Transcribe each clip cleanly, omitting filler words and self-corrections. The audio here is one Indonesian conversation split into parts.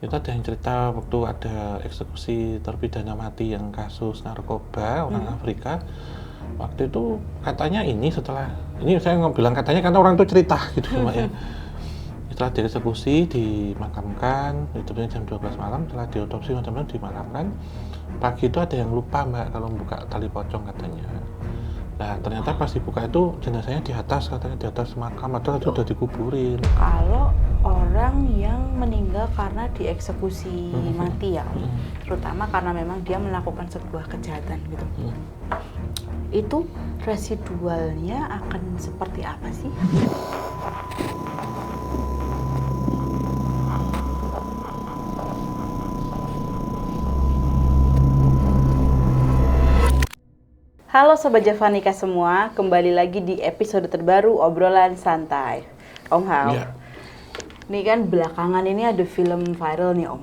Itu ada yang cerita waktu ada eksekusi terpidana mati yang kasus narkoba orang Afrika. Waktu itu katanya ini saya bilang katanya karena orang itu cerita gitu Mbak ya. Setelah dieksekusi, dimakamkan, itu jam 12 malam, setelah diotopsi teman-teman dimakamkan. Pagi itu ada yang lupa Mbak kalau buka tali pocong katanya. Nah ternyata pas dibuka itu jenazahnya di atas, katanya di atas makam atau sudah dikuburin. Kalau orang yang meninggal karena dieksekusi mati ya, terutama karena memang dia melakukan sebuah kejahatan gitu, itu residualnya akan seperti apa sih? Halo Sobat Javanika semua, kembali lagi di episode terbaru obrolan santai. Om Hao, Iya. ini kan belakangan ini ada film viral nih Om,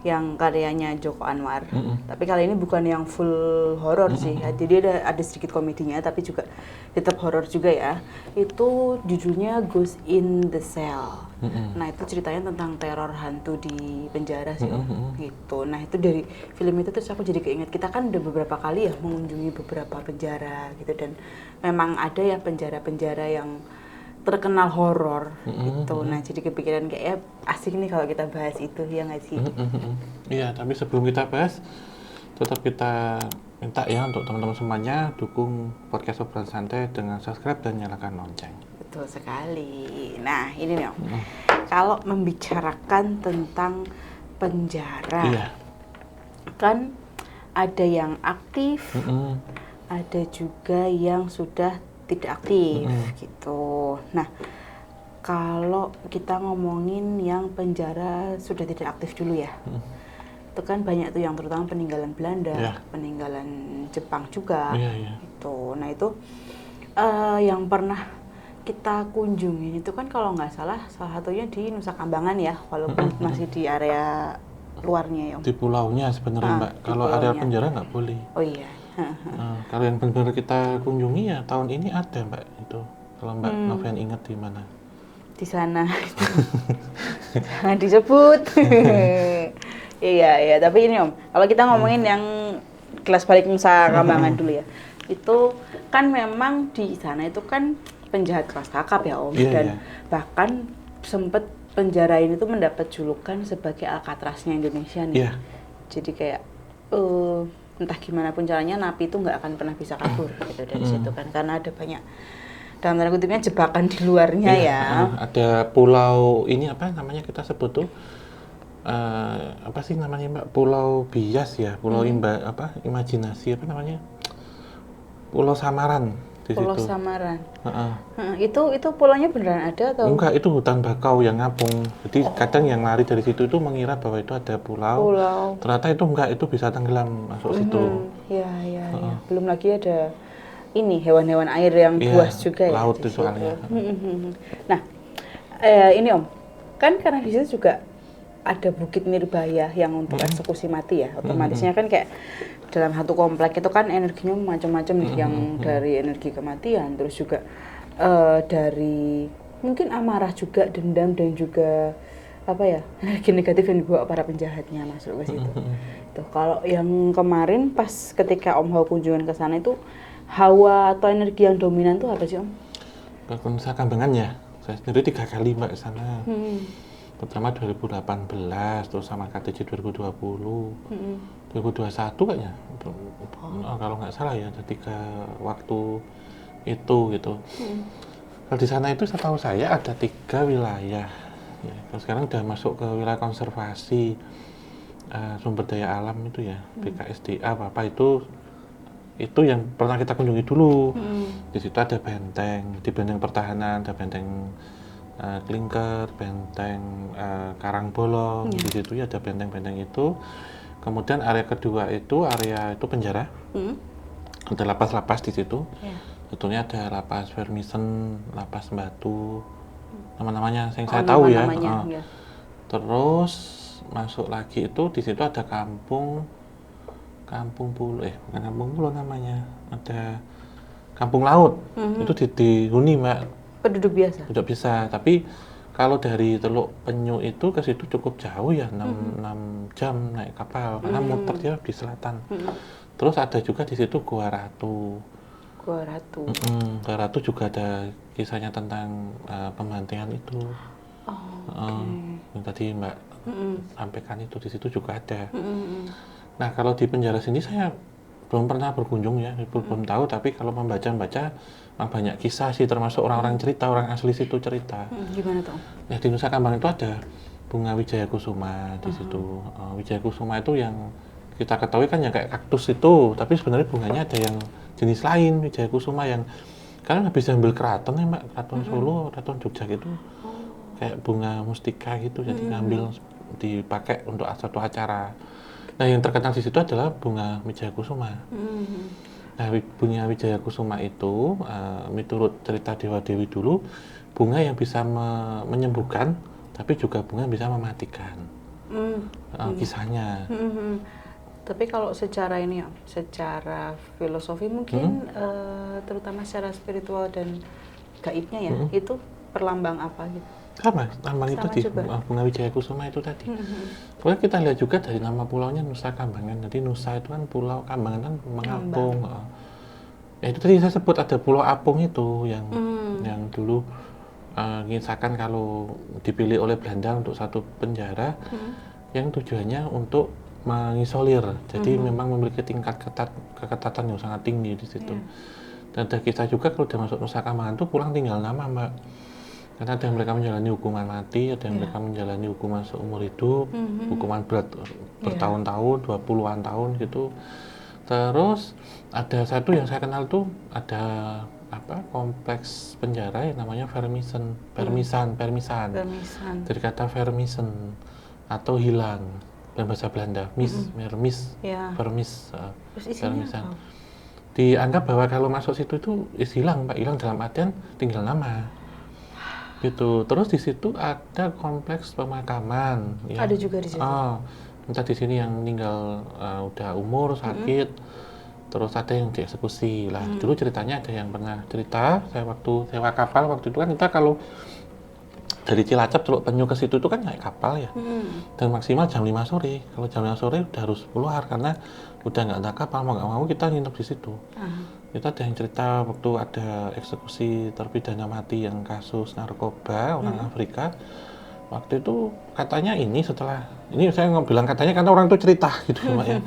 yang karyanya Joko Anwar. Tapi kali ini bukan yang full horor sih, jadi ada sedikit komedinya, tapi juga tetap horor juga ya. Itu judulnya Ghost in the Cell. Nah itu ceritanya tentang teror hantu di penjara sih Om. Gitu. Nah itu dari film itu terus aku jadi keinget, kita kan udah beberapa kali ya mengunjungi beberapa penjara gitu, dan memang ada ya penjara-penjara yang terkenal horor gitu. Nah jadi kepikiran kayak ya asik nih kalau kita bahas itu, ya nggak sih? Iya, tapi sebelum kita bahas, tetap kita minta ya untuk teman-teman semuanya dukung podcast obrolan santai dengan subscribe dan nyalakan lonceng. Betul sekali. Nah ini nih Om, kalau membicarakan tentang penjara, Iya. kan ada yang aktif, ada juga yang sudah tidak aktif gitu. Nah, kalau kita ngomongin yang penjara sudah tidak aktif dulu ya, itu kan banyak tuh yang terutama peninggalan Belanda, Iya. peninggalan Jepang juga, Iya. gitu. Nah itu yang pernah kita kunjungin itu kan kalau nggak salah satunya di Nusa Kambangan ya, walaupun masih di area luarnya ya Om. Di pulaunya sebenarnya Mbak, Di kalau area pulaunya. penjara nggak boleh. Oh iya. Kalau yang benar-benar kita kunjungi ya tahun ini ada Mbak itu. Kalau Mbak Novian ingat di mana? Di sana. Jangan disebut. Iya, tapi ini Om, kalau kita ngomongin yang kelas balik Nusa Kambangan dulu ya, itu kan memang di sana itu kan penjahat kelas kakap ya Om, Iya, dan iya. bahkan sempet penjara ini tuh mendapat julukan sebagai Alcatraznya Indonesia nih. Iya. Jadi kayak entah gimana pun caranya napi itu nggak akan pernah bisa kabur gitu dari situ kan, karena ada banyak dalam tanda kutipnya jebakan di luarnya Iya, ya. ada pulau ini apa namanya kita sebut tuh apa sih namanya Mbak? Pulau bias ya, pulau imajinasi apa namanya? Pulau Samaran di Pulau situ. Samaran. Heeh. Itu pulaunya beneran ada atau? Enggak, itu hutan bakau yang ngapung. Jadi kadang yang lari dari situ itu mengira bahwa itu ada pulau. Pulau. Ternyata itu enggak, itu bisa tenggelam masuk situ. Iya. Belum lagi ada ini hewan-hewan air yang Iya, buas juga ya. laut di itu situ. soalnya. Nah, ini Om, kan karena di situ juga ada Bukit Nirbaya yang untuk eksekusi mati ya. Otomatisnya kan kayak dalam satu komplek itu kan energinya macam-macam nih, yang dari energi kematian, terus juga dari mungkin amarah juga, dendam, dan juga apa ya, energi negatif yang dibawa para penjahatnya masuk ke situ. Tuh, kalau yang kemarin pas ketika Om Hao kunjungan ke sana itu hawa atau energi yang dominan tuh apa sih Om? Ke Nusa Kambangan ya. Saya sendiri 3 kali Mbak ke sana. Pertama 2018, terus sama KTJ 2020. 2021 kayaknya. Kalau nggak salah ya, ada 3 waktu itu gitu. Kalau di sana itu setahu saya ada 3 wilayah. Ya, kalau sekarang udah masuk ke wilayah konservasi sumber daya alam itu ya, BKSDA apa itu yang pernah kita kunjungi dulu. Di situ ada benteng, di benteng pertahanan ada benteng Klingker, benteng Karangbolong. Di situ ya ada benteng-benteng itu. Kemudian area kedua itu area itu penjara. Ada lapas-lapas di situ. Sebetulnya ada lapas Vermisen, lapas Batu, nama-namanya yang saya tahu ya. Ya. Terus masuk lagi itu di situ ada kampung pulau, bukan kampung pulau namanya, ada kampung laut. Itu dihuni Mbak. Penduduk biasa. Tidak bisa, tapi Kalau dari Teluk Penyu itu ke situ cukup jauh ya, 6 jam naik kapal, karena muter dia di selatan. Terus ada juga di situ Gua Ratu. Gua Ratu. Gua Ratu juga ada kisahnya tentang pembantian itu. Yang tadi Mbak sampaikan itu, di situ juga ada. Nah, kalau di penjara sini saya belum pernah berkunjung ya, belum tahu, tapi kalau membaca-baca banyak kisah sih, termasuk orang-orang cerita, orang asli situ cerita. Gimana tuh? Ya, di Nusa Kambangan itu ada bunga Wijaya Kusuma di situ. Wijaya Kusuma itu yang kita ketahui kan ya kayak kaktus itu, tapi sebenarnya bunganya ada yang jenis lain. Wijaya Kusuma yang kalian habis ambil keraton ya Mbak, keraton Solo, keraton Jogja gitu, kayak bunga mustika gitu, jadi ngambil dipakai untuk satu acara. Nah, yang terkenal di situ adalah bunga Wijaya Kusuma. Nah, bunga Wijaya Kusuma itu, menurut cerita dewa-dewi dulu, bunga yang bisa menyembuhkan, tapi juga bunga yang bisa mematikan. Kisahnya. Tapi kalau secara ini ya, secara filosofi mungkin, terutama secara spiritual dan gaibnya ya, itu perlambang apa gitu? Sama itu di bunga Wijaya Kusuma itu tadi. Kemudian kita lihat juga dari nama pulaunya Nusa Kambangan. Jadi Nusa itu kan pulau, Kambangan kan mengapung. Ya, itu tadi saya sebut ada Pulau Apung itu yang dulu mengisahkan kalau dipilih oleh Belanda untuk satu penjara yang tujuannya untuk mengisolir. Jadi memang memiliki tingkat keketatan yang sangat tinggi di situ. Dan ada kisah juga kalau udah masuk Nusa Kambangan itu pulang tinggal nama Mbak. Karena ada yang mereka menjalani hukuman mati, ada yang mereka menjalani hukuman seumur hidup, hukuman berat bertahun-tahun, 20-an tahun gitu. Terus ada satu yang saya kenal tuh, ada kompleks penjara yang namanya Permisan. Dari kata vermisen atau hilang dalam bahasa Belanda, vermis. Permisan. Dianggap bahwa kalau masuk situ itu hilang, Pak, hilang dalam artian tinggal nama. Gitu. Terus di situ ada kompleks pemakaman. Ya. Ada juga di situ. Entah di sini yang meninggal udah umur, sakit, terus ada yang dieksekusi. Lah, dulu ceritanya ada yang pernah cerita, saya waktu sewa kapal waktu itu kan kita kalau dari Cilacap Teluk Penyu ke situ itu kan naik kapal ya, dan maksimal jam 5 sore. Kalau jam 5 sore udah harus keluar karena udah nggak ada kapal, mau nggak mau kita nginep di situ. Itu ada yang cerita waktu ada eksekusi terpidana mati yang kasus narkoba orang Afrika. Waktu itu katanya setelah ini saya bilang katanya karena orang itu cerita gitu Mbak ya.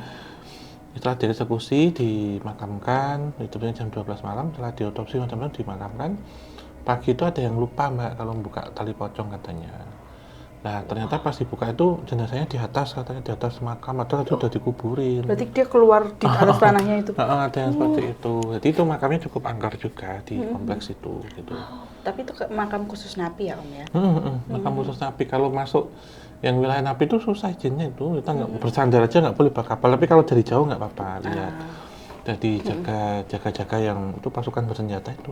Setelah dieksekusi, dimakamkan, itu jam 12 malam, setelah diotopsi macam-macam dimakamkan. Pagi itu ada yang lupa Mbak kalau buka tali pocong katanya. Nah, ternyata pas dibuka itu jenazahnya di atas, katanya di atas makam, atau sudah dikuburin. Berarti dia keluar di atas tanahnya itu? Ada yang seperti itu. Jadi itu makamnya cukup angker juga di kompleks itu. Gitu. Tapi itu makam khusus napi ya Om ya? Makam khusus napi. Kalau masuk yang wilayah napi itu susah izinnya itu. Kita nggak bersandar aja nggak boleh bawa kapal. Tapi kalau dari jauh nggak apa-apa lihat. Jadi jaga-jaga yang itu pasukan bersenjata itu.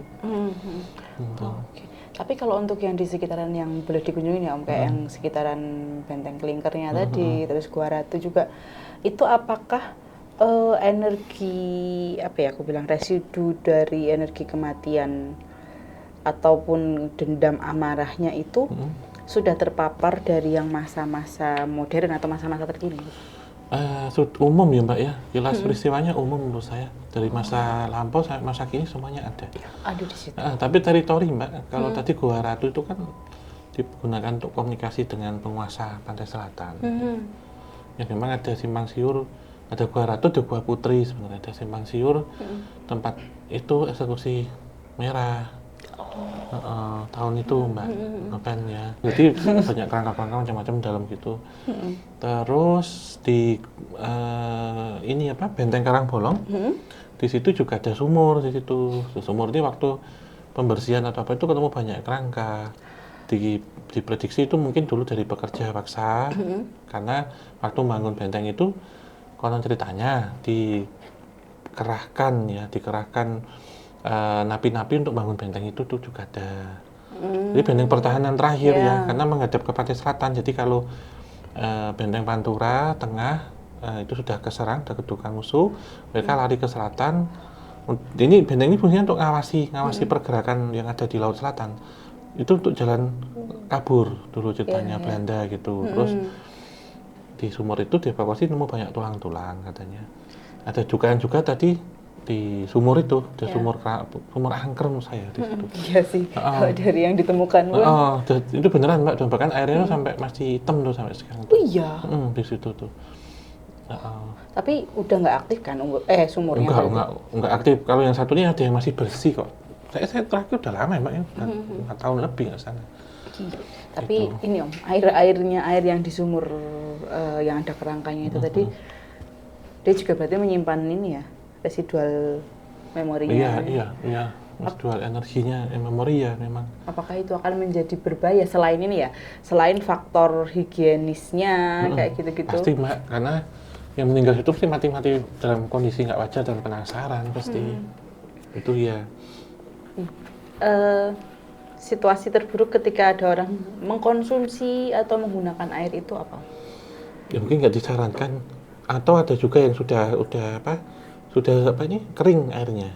Oke. Tapi kalau untuk yang di sekitaran yang boleh dikunjungi ya Om, kayak yang sekitaran Benteng Kelingkernya tadi, terus Gua Ratu juga, itu apakah energi residu dari energi kematian ataupun dendam amarahnya itu sudah terpapar dari yang masa-masa modern atau masa-masa terkini? Umum ya Mbak ya, jelas peristiwanya umum menurut saya. Dari masa lampau sampai masa kini semuanya ada. Ada di situ. Tapi teritori Mbak, kalau tadi Gua Ratu itu kan digunakan untuk komunikasi dengan penguasa pantai selatan. Ya memang ada simpang siur, ada Gua Ratu, ada Gua Putri sebenarnya, ada simpang siur, tempat itu eksekusi merah. Tahun itu Mbak, ya. Jadi banyak kerangka-kerangka macam-macam dalam gitu. Terus di Benteng Karangbolong, di situ juga ada sumur di situ. Sumur ini waktu pembersihan atau apa itu ketemu banyak kerangka. Diprediksi itu mungkin dulu dari pekerja paksa, karena waktu bangun benteng itu konon ceritanya dikerahkan napi-napi untuk bangun benteng itu tuh juga ada. Jadi benteng pertahanan terakhir ya, karena menghadap ke pantai selatan. Jadi kalau benteng Pantura tengah itu sudah keserang, sudah kedudukan musuh, mereka lari ke selatan. Ini benteng ini fungsinya untuk ngawasi pergerakan yang ada di laut selatan. itu untuk jalan kabur dulu ceritanya Belanda gitu. Terus di sumur itu dievakuasi nemu banyak tulang-tulang katanya. Ada dugaan juga tadi di sumur itu, di sumur angker menurut saya di situ. Iya sih, kalau dari yang ditemukan pun. Itu beneran Mbak, dan bahkan airnya sampai masih hitam tuh sampai sekarang. Oh iya. Di situ tuh. Tapi udah nggak aktif kan sumurnya? Enggak aktif. Kalau yang satunya ada yang masih bersih kok. Saya terakhir udah lama ya Mbak ya, 4 tahun lebih ke sana. Tapi gitu. Ini Om, air yang di sumur yang ada kerangkanya itu tadi, dia juga berarti menyimpan ini ya, residual memorinya. Iya. Residual energinya, memori ya memang. Apakah itu akan menjadi berbahaya selain ini ya, selain faktor higienisnya kayak gitu-gitu? Pasti Mbak, karena yang meninggal itu pasti mati dalam kondisi nggak wajar dan penasaran pasti. Itu ya. Situasi terburuk ketika ada orang mengkonsumsi atau menggunakan air itu apa? Ya mungkin nggak disarankan, atau ada juga yang sudah kering airnya.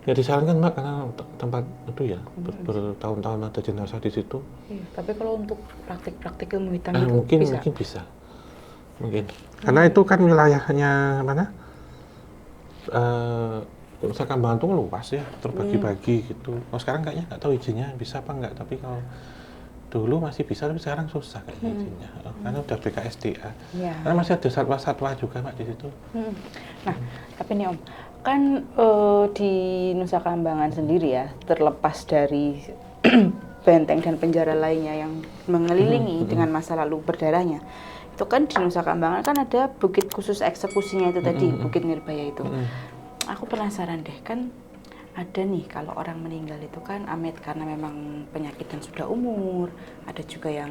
Ya disarankan Mbak, karena tempat itu ya bertahun-tahun ada jenazah di situ. Iya, tapi kalau untuk praktik-praktik ilmu hitam itu mungkin bisa. Mungkin karena itu kan wilayahnya mana? Nusa Kambangan itu luas ya, terbagi-bagi gitu. Kalau sekarang kayaknya nggak tahu izinnya bisa apa nggak, tapi kalau dulu masih bisa, tapi sekarang susah kayaknya izinnya. Karena udah BKSDA. Karena masih ada satwa-satwa juga Mbak di situ. Nah, tapi nih Om, kan di Nusa Kambangan sendiri ya, terlepas dari benteng dan penjara lainnya yang mengelilingi dengan masa lalu berdarahnya, itu kan di Nusa Kambangan kan ada bukit khusus eksekusinya itu tadi, Bukit Nirbaya itu. Aku penasaran deh, kan ada nih kalau orang meninggal itu kan amit karena memang penyakit dan sudah umur, ada juga yang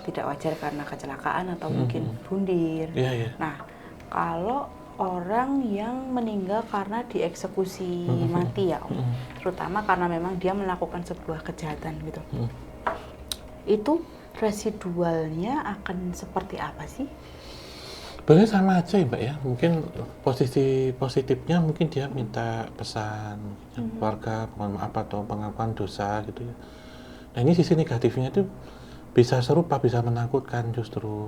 tidak wajar karena kecelakaan atau mungkin bundir. Nah, kalau orang yang meninggal karena dieksekusi mati ya Om, terutama karena memang dia melakukan sebuah kejahatan gitu, itu residualnya akan seperti apa sih? Sebenarnya sama aja ya Mbak ya, mungkin posisi positifnya mungkin dia minta pesan keluarga, mohon maaf atau pengakuan dosa gitu ya. Nah ini sisi negatifnya itu bisa serupa, bisa menakutkan justru.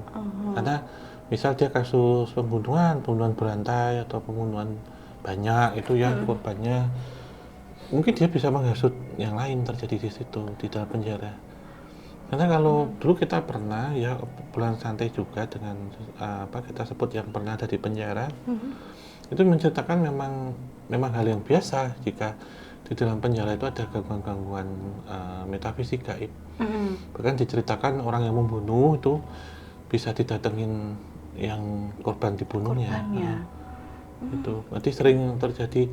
Karena misal dia kasus pembunuhan berantai atau pembunuhan banyak itu ya korbannya, mungkin dia bisa menghasut yang lain terjadi di situ, di dalam penjara. Karena kalau dulu kita pernah ya bulan santai juga dengan kita sebut yang pernah ada di penjara, itu menceritakan memang hal yang biasa jika di dalam penjara itu ada gangguan-gangguan metafisik gaib. Bahkan diceritakan orang yang membunuh itu bisa didatengin yang korban dibunuhnya. Itu berarti sering terjadi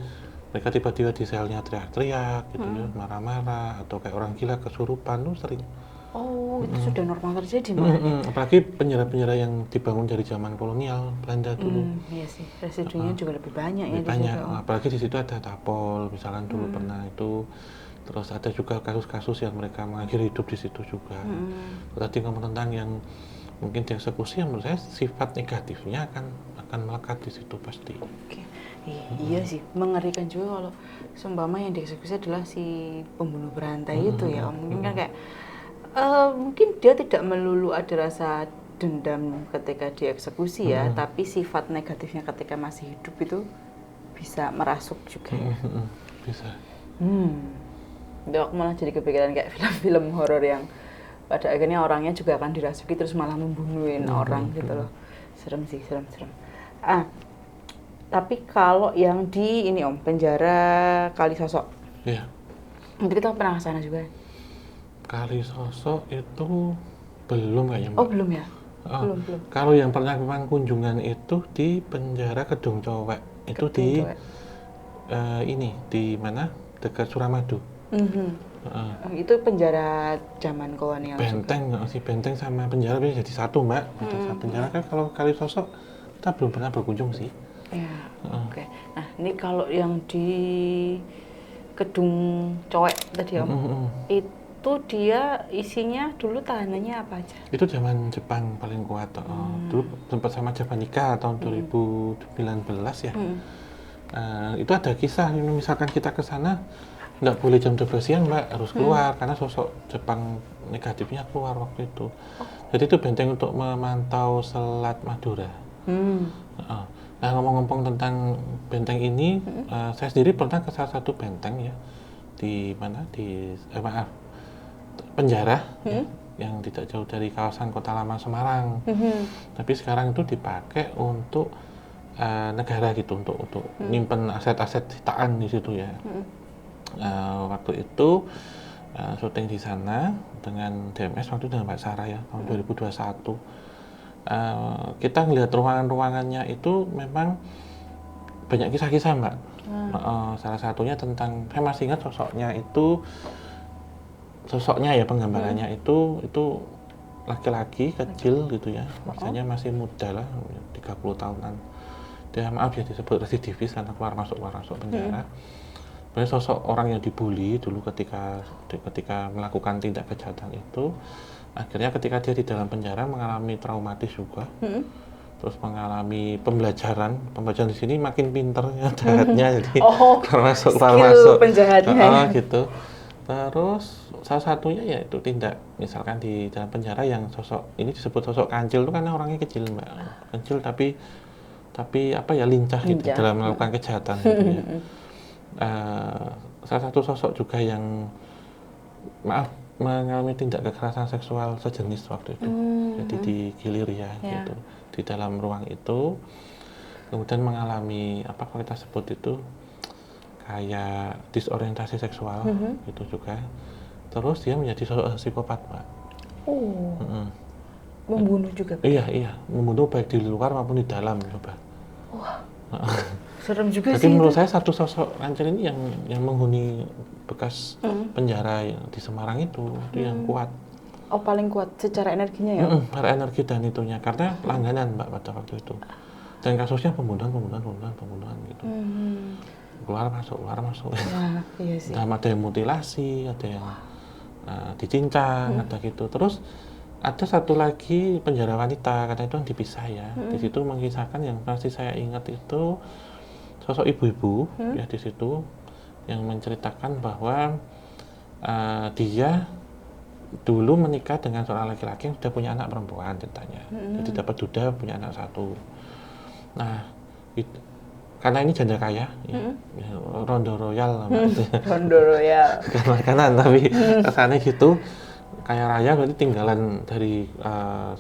mereka tiba-tiba di selnya teriak-teriak gitu ya, marah-marah atau kayak orang gila kesurupan tuh sering. Oh, itu sudah normal terjadi Mbak? Apalagi penjara-penjara yang dibangun dari zaman kolonial Belanda dulu. Iya sih, residunya juga lebih banyak ya. Banyak, apalagi di situ ada tapol, misalkan dulu pernah itu. Terus ada juga kasus-kasus yang mereka mengakhiri hidup di situ juga. Tadi ngomong tentang yang mungkin dieksekusi, yang menurut saya sifat negatifnya akan melekat di situ pasti. Iya sih, mengerikan juga kalau seumpama yang dieksekusi adalah si pembunuh berantai itu ya. Mungkin kan kayak mungkin dia tidak melulu ada rasa dendam ketika dieksekusi ya, tapi sifat negatifnya ketika masih hidup itu bisa merasuk juga ya. Bisa. Aku malah jadi kepikiran kayak film-film horor yang pada akhirnya orangnya juga akan dirasuki terus malah membunuhin orang gitu loh. Serem sih, serem. Tapi kalau yang di ini Om, penjara Kalisosok. Iya. Mungkin kita pernah ke sana juga. Kalisosok itu belum kayaknya Mbak. Oh belum ya? Belum. Kalau yang pernah memang kunjungan itu di penjara Kedung Cowek. Itu di di mana? Dekat Suramadu. Itu penjara zaman kolonial. Benteng sama penjara bisa jadi satu Mbak. Penjara kan kalau Kalisosok kita belum pernah berkunjung sih. Ya, oke. Nah ini kalau yang di Kedung Cowek tadi Om, itu dia isinya dulu tahanannya apa aja? Itu zaman Jepang paling kuat. Dulu sempat sama Japanika tahun 2019 ya. Itu ada kisah, misalkan kita ke sana nggak boleh jam 12 siang Mbak, harus keluar karena sosok Jepang negatifnya keluar waktu itu. Jadi itu benteng untuk memantau Selat Madura. Heeh. Nah ngomong-ngomong tentang benteng ini, saya sendiri pernah ke salah satu benteng ya di mana di penjara ya, yang tidak jauh dari kawasan Kota Lama Semarang. Tapi sekarang itu dipakai untuk negara gitu, untuk nyimpen aset-aset sitaan di situ ya. Waktu itu syuting di sana dengan DMS waktu itu dengan Mbak Sarah ya tahun 2021. Kita ngelihat ruangan-ruangannya itu memang banyak kisah-kisah Mbak. Salah satunya tentang, saya masih ingat sosoknya ya, penggambarannya itu laki-laki kecil gitu ya, misalnya masih muda lah, 30 tahunan. Dia maaf ya disebut residivis karena keluar masuk penjara. Sebenarnya sosok orang yang dibully dulu ketika melakukan tindak kejahatan itu, akhirnya ketika dia di dalam penjara mengalami traumatis juga, terus mengalami pembelajaran di sini makin pinter ya jahatnya, jadi keluar masuk penjahatnya gitu. Terus salah satunya ya itu tindak, misalkan di dalam penjara yang sosok ini disebut sosok kancil itu karena orangnya kecil Mbak, kecil tapi apa ya lincah gitu dalam melakukan kejahatan gitu ya. Salah satu sosok juga yang mengalami tindak kekerasan seksual sejenis waktu itu, jadi digilir ya gitu di dalam ruang itu, kemudian mengalami apa kalau kita sebut itu kayak disorientasi seksual gitu juga, terus dia menjadi sosok psikopat Mbak. Membunuh juga? Iya, membunuh baik di luar maupun di dalam coba. Wah. Serem juga jadi sih. Jadi menurut saya satu sosok kancil ini yang menghuni bekas penjara di Semarang itu yang kuat. Oh paling kuat secara energinya ya? Secara energi dan itunya karena langganan Mbak pada waktu itu. Dan kasusnya pembunuhan gitu. Keluar masuk. Ya, iya sih. Dan ada yang mutilasi, ada yang dicincang, ada gitu. Terus ada satu lagi penjara wanita karena itu yang dipisah ya. Di situ mengisahkan yang pasti saya ingat itu sosok ibu-ibu ya di situ yang menceritakan bahwa dia dulu menikah dengan seorang laki-laki yang sudah punya anak perempuan ceritanya. Jadi dapat duda punya anak satu. Nah, karena ini janda kaya, ya, Rondo Royal namanya. Rondo Royal. Bukan makanan tapi kesannya gitu. Kaya raya berarti tinggalan dari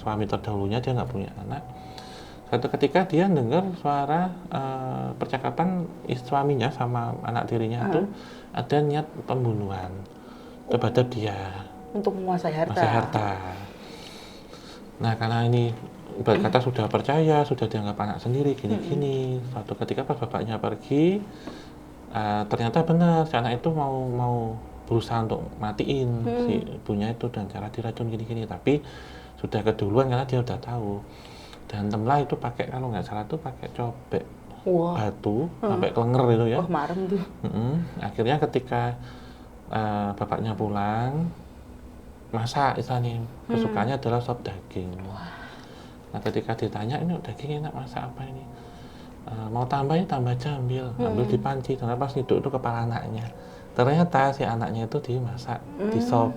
suami terdahulunya, dia nggak punya anak. Suatu ketika dia dengar suara percakapan suaminya sama anak tirinya itu ada niat pembunuhan terhadap dia untuk menguasai harta. Nah karena ini berkata sudah percaya, sudah dianggap anak sendiri gini-gini. Suatu ketika pas bapaknya pergi, ternyata benar si anak itu mau berusaha untuk matiin si ibunya itu dan cara diracun gini-gini, tapi sudah keduluan karena dia udah tahu. Dan temlah itu pakai, kalau nggak salah tuh pakai cobek batu sampai kelenger itu ya. Marem tuh. Akhirnya ketika bapaknya pulang, masak istilahnya, kesukaannya adalah sop daging. Nah ketika ditanya ini daging enak masak apa ini? Mau tambahnya tambah aja ambil di panci. Ternyata pas ngiduk itu kepala anaknya. Ternyata si anaknya itu dimasak di sop.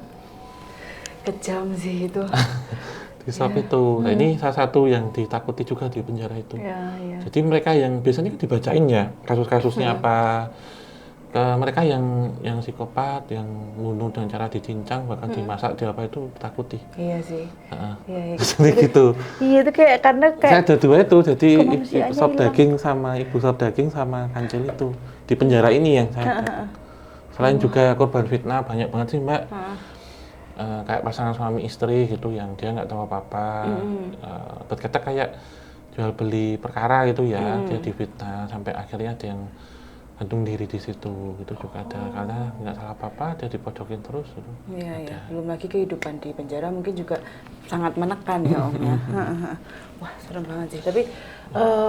Kejam sih itu. Di sop itu. Nah ini salah satu yang ditakuti juga di penjara itu. Jadi mereka yang biasanya dibacain ya kasus-kasusnya apa. Mereka yang psikopat, yang bunuh dengan cara dicincang bahkan dimasak di apa itu takuti. Iya sih. Iya. Gitu. Iya itu karena saya ada dua itu, jadi sop daging sama ibu sop daging sama kancil itu di penjara ini yang saya ada. Selain juga korban fitnah banyak banget sih Mbak. Kayak pasangan suami istri gitu yang dia nggak tahu apa-apa. Terkadang kayak jual beli perkara gitu ya, dia difitnah sampai akhirnya ada yang gantung diri di situ, gitu juga ada karena nggak salah apa-apa dia dipojokin terus gitu. Iya. Belum lagi kehidupan di penjara mungkin juga sangat menekan ya Om ya. Wah serem banget sih. Tapi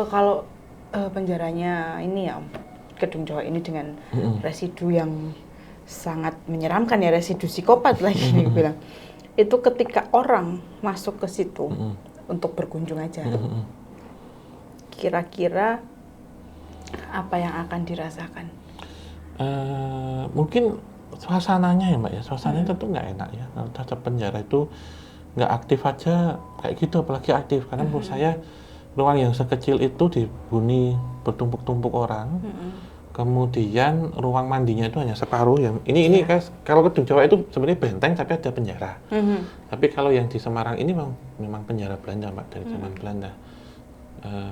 kalau penjaranya ini ya Om, Gedung Jawa ini dengan residu yang sangat menyeramkan ya, residu psikopat lagi nih bilang. Itu ketika orang masuk ke situ untuk berkunjung aja, kira-kira apa yang akan dirasakan? Mungkin suasananya ya Mbak ya, suasananya tentu nggak enak ya. Kalau terhadap penjara itu nggak aktif aja kayak gitu, apalagi aktif. Karena menurut saya ruang yang sekecil itu dihuni bertumpuk-tumpuk orang. Kemudian ruang mandinya itu hanya separuh. Yang ini guys, kalau Kedung Jawa itu sebenarnya benteng tapi ada penjara. Tapi kalau yang di Semarang ini memang penjara Belanda Mbak, dari zaman Belanda.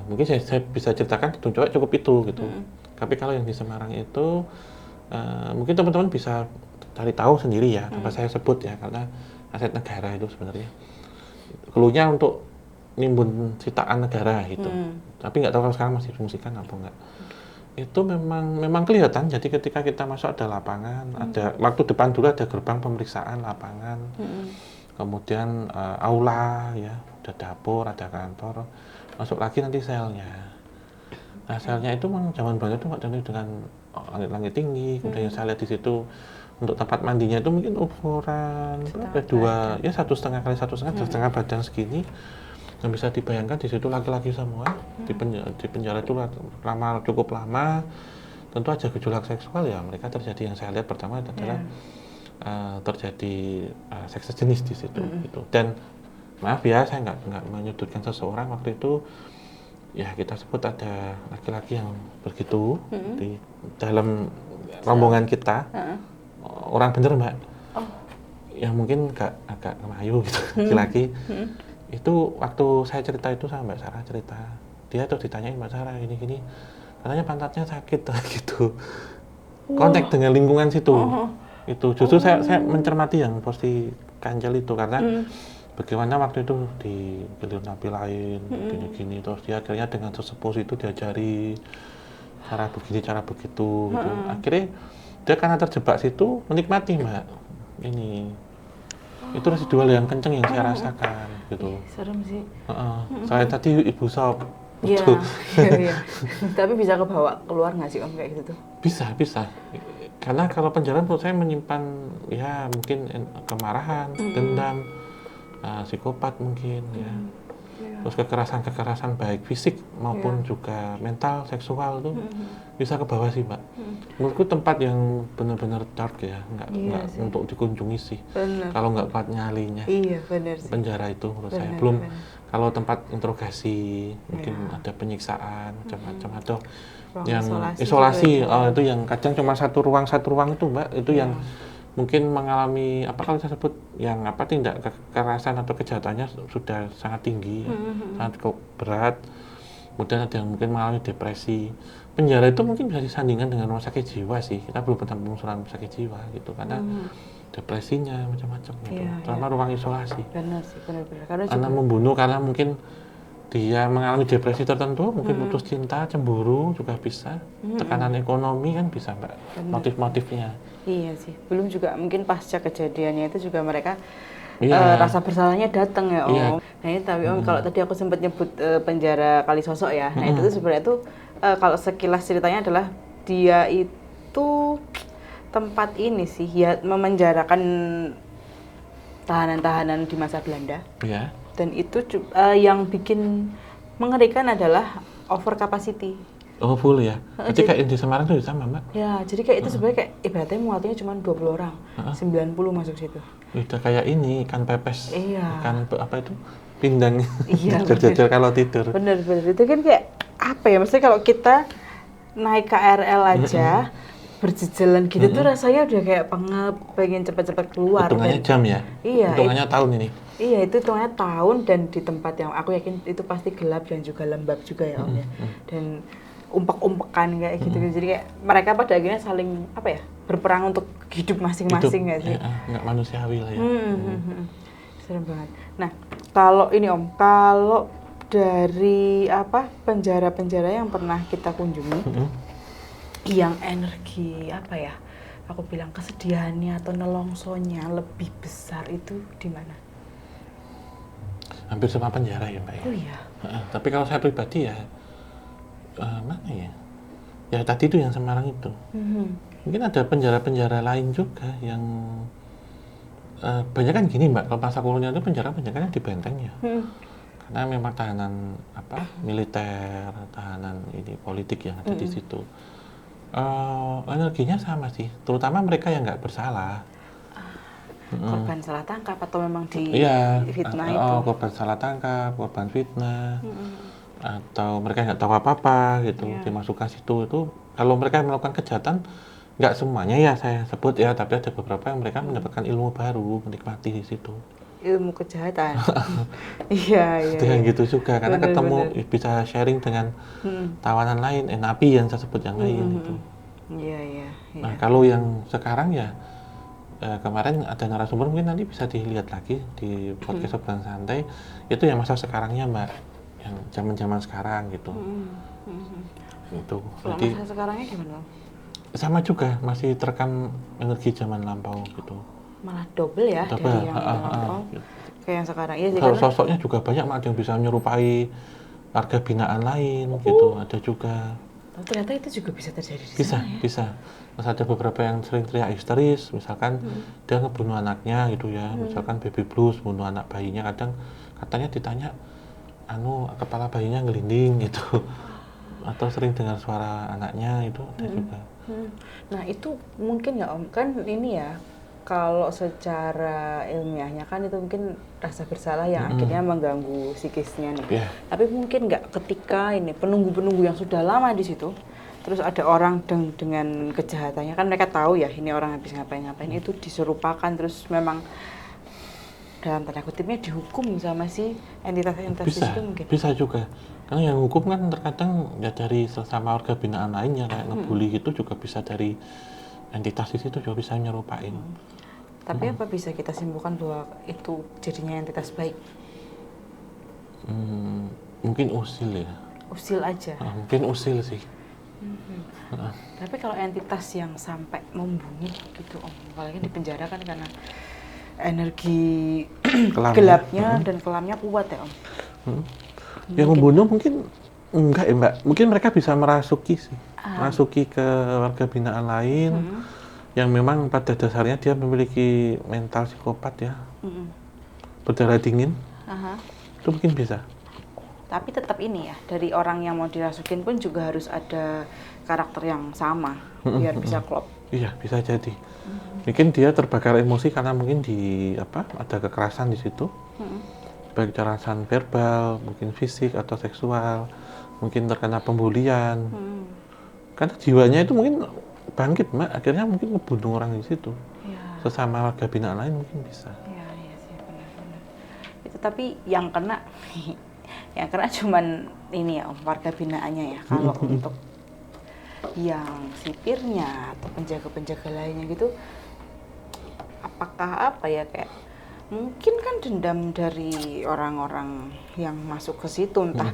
Mungkin saya bisa ceritakan Kedung Jawa cukup itu gitu. Tapi kalau yang di Semarang itu mungkin teman-teman bisa cari tahu sendiri ya, apa saya sebut ya, karena aset negara itu sebenarnya. Keluhnya untuk nimbun sitaan negara gitu. Tapi nggak tahu kalau sekarang masih fungsikan apa enggak. Itu memang kelihatan. Jadi ketika kita masuk ada lapangan, ada waktu depan dulu ada gerbang pemeriksaan lapangan. Kemudian aula ya, ada dapur, ada kantor. Masuk lagi nanti selnya. Nah, selnya itu memang zaman Belanda itu dengan langit-langit tinggi. Kemudian yang saya lihat di situ untuk tempat mandinya itu mungkin ukuran ya 1,5 kali 1,5 badan segini. Yang bisa dibayangkan di situ laki-laki semua. Di penjara itu cukup lama. Tentu aja gejolak seksual ya. Mereka terjadi, yang saya lihat pertama adalah terjadi seks sejenis di situ. Gitu. Dan maaf ya, saya nggak menyudutkan seseorang waktu itu. Ya kita sebut ada laki-laki yang begitu di dalam rombongan kita. Orang bener Mbak. Yang mungkin agak kemayu gitu, laki-laki. Itu waktu saya cerita itu sama Mbak Sarah cerita, dia tuh ditanyain Mbak Sarah gini-gini, katanya pantatnya sakit gitu. Kontak dengan lingkungan situ. Itu justru saya mencermati yang posisi Kanjel itu, karena bagaimana waktu itu di Gilir Nabi lain gini-gini, terus dia akhirnya dengan sesepuh itu diajari cara begini cara begitu gitu. Akhirnya dia karena terjebak situ menikmati Mbak ini. Itu residual yang kenceng yang saya rasakan gitu. Serem sih. Saya tadi ibu sop. Iya. Tapi bisa kebawa keluar nggak sih Om kayak gitu tuh? Bisa. Karena kalau penjara menurut saya menyimpan ya mungkin kemarahan, dendam, psikopat mungkin ya. Terus kekerasan baik fisik maupun juga mental, seksual itu bisa ke bawah sih Mbak. Menurutku tempat yang benar-benar dark ya, nggak untuk dikunjungi sih. Kalau nggak kuat nyalinya. Iya benar sih. Penjara itu menurut saya belum. Kalau tempat interogasi mungkin ada penyiksaan macam-macam, atau yang isolasi itu yang kadang cuma satu ruang itu Mbak, itu yang mungkin mengalami kalau saya sebut yang tindak kekerasan atau kejahatannya sudah sangat tinggi, sangat berat. Kemudian ada yang mungkin mengalami depresi. Penjara itu mungkin bisa disandingkan dengan rumah sakit jiwa sih. Kita belum pernah pengusuran rumah sakit jiwa gitu, karena depresinya macam-macam gitu. Terutama ruang isolasi. Benar sih, benar-benar. Karena membunuh, karena mungkin dia mengalami depresi tertentu, mungkin putus cinta, cemburu juga bisa. Tekanan ekonomi kan bisa Mbak, motif-motifnya. Iya sih, belum juga mungkin pasca kejadiannya itu juga mereka rasa bersalahnya datang ya Om. Nah ini tapi Om, kalau tadi aku sempat nyebut penjara Kalisosok ya, nah itu tuh sebenarnya tuh kalau sekilas ceritanya adalah dia itu tempat ini sih ya, memenjarakan tahanan-tahanan di masa Belanda. Iya. Dan itu yang bikin mengerikan adalah over capacity. Oh full ya? Jadi kayak di Semarang itu sama Mbak? Ya, jadi kayak itu sebenarnya kayak ibaratnya muatannya cuma 20 orang, 90 masuk situ. Udah kayak ini, ikan pepes, ikan apa itu? Pindang, iya, jajar kalau tidur. Bener, itu kan kayak apa ya, maksudnya kalau kita naik KRL aja, berjejalan gitu tuh rasanya udah kayak pengen cepet-cepet keluar. Hitungannya jam ya? Iya. Hitungannya tahun ini? Iya, itu hitungannya tahun, dan di tempat yang aku yakin itu pasti gelap dan juga lembab juga ya Om ya. Dan umpek-umpekan kayak gitu. Jadi kayak mereka pada akhirnya saling berperang untuk hidup masing-masing nggak sih? Nggak manusiawi lah ya. Serem banget. Nah, kalau ini Om, kalau dari penjara-penjara yang pernah kita kunjungi, yang energi aku bilang kesedihannya atau nelongsonya lebih besar itu di mana? Hampir semua penjara ya Mbak ya. Oh iya. Tapi kalau saya pribadi ya mana ya? Ya tadi itu yang Semarang itu. Mungkin ada penjara-penjara lain juga yang banyak kan gini Mbak, kalau masa kolonial itu penjara-penjaranya di benteng ya. Karena memang tahanan militer, tahanan ini politik yang ada di situ. Energinya sama sih, terutama mereka yang nggak bersalah. Korban salah tangkap atau memang di Iya, fitnah itu. korban salah tangkap, korban fitnah, atau mereka nggak tahu apa-apa gitu, dimasukkan situ. Itu kalau mereka melakukan kejahatan, nggak semuanya ya saya sebut ya, tapi ada beberapa yang mereka mendapatkan ilmu baru, menikmati di situ. Ilmu kejahatan. Iya. Dengan gitu juga, karena Bener, ketemu bener. bisa sharing dengan tawanan lain, napi yang saya sebut yang lain itu. Iya. Nah, kalau yang sekarang ya, kemarin ada narasumber mungkin nanti bisa dilihat lagi di podcast Obrolan Santai, itu yang masa sekarangnya Mbak, yang zaman-zaman sekarang gitu. Gitu. Kalau Jadi masa sekarangnya gimana? sama juga, masih terekam energi zaman lampau gitu. Malah double ya Double, dari yang lampau gitu. kayak yang sekarang. Iya sih, Kalau karena sosoknya juga banyak, ada yang bisa menyerupai warga binaan lain gitu, ada juga. oh, ternyata itu juga bisa terjadi di Bisa, sana ya. bisa. Terus ada beberapa yang sering teriak histeris, misalkan dia ngebunuh anaknya gitu ya, misalkan baby blues, bunuh anak bayinya, kadang katanya ditanya, kepala bayinya ngelinding gitu, atau sering dengar suara anaknya itu ada juga. Nah itu mungkin ya Om, kan ini ya, kalau secara ilmiahnya kan itu mungkin rasa bersalah yang akhirnya mengganggu psikisnya nih. Iya. Tapi mungkin nggak ketika ini penunggu-penunggu yang sudah lama di situ, terus ada orang dengan kejahatannya, kan mereka tahu ya ini orang habis ngapain-ngapain, itu diserupakan terus memang dalam tanda kutipnya dihukum sama si entitas-entitas Bisa, itu mungkin. bisa juga. Karena yang hukum kan terkadang ya dari sesama warga binaan lainnya, kayak ngebully gitu juga bisa dari entitas di situ juga bisa nyerupain. Tapi apa bisa kita simpulkan bahwa itu jadinya entitas baik? Mungkin usil ya. Usil aja. Mungkin usil sih. Tapi kalau entitas yang sampai membunuh gitu Om, apalagi di penjara kan karena energi Kelamnya. gelapnya dan kelamnya kuat ya Om. Yang membunuh mungkin enggak ya Mbak. Mungkin mereka bisa merasuki sih. Merasuki ke warga binaan lain yang memang pada dasarnya dia memiliki mental psikopat ya. Berdarah dingin. Itu mungkin bisa. Tapi tetap ini ya, dari orang yang mau dirasukin pun juga harus ada karakter yang sama biar bisa klop. Iya, bisa jadi. Mungkin dia terbakar emosi karena mungkin ada kekerasan di situ. Baik kekerasan verbal, mungkin fisik atau seksual, mungkin terkena pembulian. Karena jiwanya itu mungkin bangkit, Mbak. Akhirnya mungkin ngebunuh orang di situ. Ya. Sesama warga binaan lain mungkin bisa. Iya sih, benar-benar. Itu tapi yang kena cuman ini ya Om, warga binaannya ya. Kalau untuk yang sipirnya atau penjaga-penjaga lainnya gitu, apakah kayak mungkin kan dendam dari orang-orang yang masuk ke situ, entah